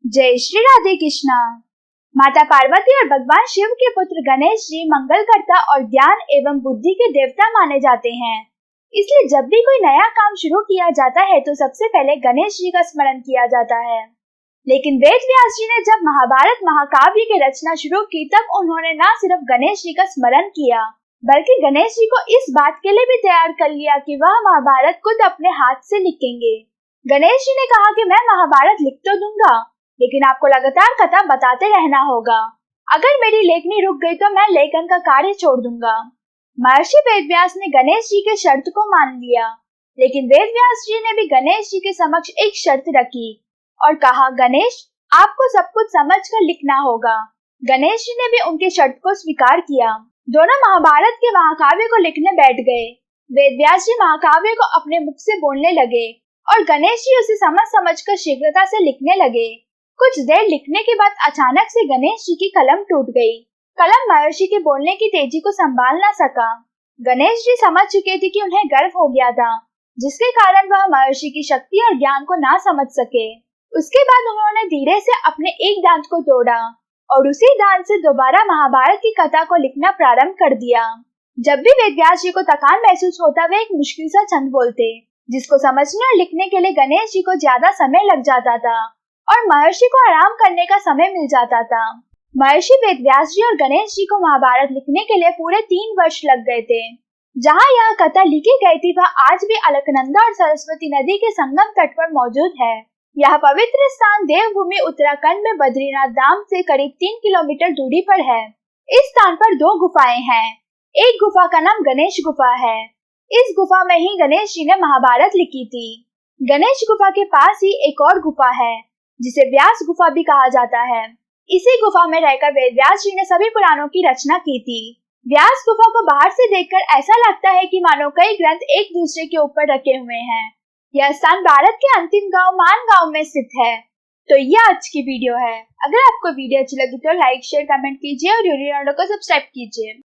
जय श्री राधे कृष्णा। माता पार्वती और भगवान शिव के पुत्र गणेश जी मंगलकर्ता और ज्ञान एवं बुद्धि के देवता माने जाते हैं। इसलिए जब भी कोई नया काम शुरू किया जाता है तो सबसे पहले गणेश जी का स्मरण किया जाता है। लेकिन वेद व्यास जी ने जब महाभारत महाकाव्य की रचना शुरू की तब उन्होंने न सिर्फ गणेश जी का स्मरण किया बल्कि गणेश जी को इस बात के लिए भी तैयार कर लिया कि वह महाभारत खुद अपने हाथ से लिखेंगे। गणेश जी ने कहा कि मैं महाभारत लिख तो दूंगा लेकिन आपको लगातार कथा बताते रहना होगा। अगर मेरी लेखनी रुक गई तो मैं लेखन का कार्य छोड़ दूंगा। महर्षि वेदव्यास ने गणेश जी के शर्त को मान लिया, लेकिन वेदव्यास जी ने भी गणेश जी के समक्ष एक शर्त रखी और कहा, गणेश आपको सब कुछ समझकर लिखना होगा। गणेश जी ने भी उनके शर्त को स्वीकार किया। दोनों महाभारत के महाकाव्य को लिखने बैठ गए। वेदव्यास जी महाकाव्य को अपने मुख से बोलने लगे और गणेश जी उसे समझकर शीघ्रता से लिखने लगे। कुछ देर लिखने के बाद अचानक से गणेश जी की कलम टूट गई। कलम महर्षि के बोलने की तेजी को संभाल न सका। गणेश जी समझ चुके थे कि उन्हें गर्व हो गया था, जिसके कारण वह महर्षि की शक्ति और ज्ञान को ना समझ सके। उसके बाद उन्होंने धीरे से अपने एक दांत को तोड़ा और उसी दांत से दोबारा महाभारत की कथा को लिखना प्रारंभ कर दिया। जब भी वेदव्यास जी को थकान महसूस होता वे एक मुश्किल सा छंद बोलते, जिसको समझने और लिखने के लिए गणेश जी को ज्यादा समय लग जाता था और महर्षि को आराम करने का समय मिल जाता था। महर्षि वेदव्यास जी और गणेश जी को महाभारत लिखने के लिए पूरे 3 वर्ष लग गए थे। जहाँ यह कथा लिखी गई थी वह आज भी अलकनंदा और सरस्वती नदी के संगम तट पर मौजूद है। यह पवित्र स्थान देवभूमि उत्तराखंड में बद्रीनाथ धाम से करीब 3 किलोमीटर दूरी पर है। इस स्थान पर 2 गुफाएं हैं। एक गुफा का नाम गणेश गुफा है। इस गुफा में ही गणेश जी ने महाभारत लिखी थी। गणेश गुफा के पास ही एक और गुफा है जिसे व्यास गुफा भी कहा जाता है। इसी गुफा में रहकर वेदव्यास जी ने सभी पुराणों की रचना की थी। व्यास गुफा को बाहर से देखकर ऐसा लगता है कि मानो कई ग्रंथ एक दूसरे के ऊपर रखे हुए हैं। यह स्थान भारत के अंतिम गांव मान गांव में स्थित है। तो यह आज की वीडियो है। अगर आपको वीडियो अच्छी लगी तो लाइक शेयर कमेंट कीजिए और यूट्यूब चैनल को सब्सक्राइब कीजिए।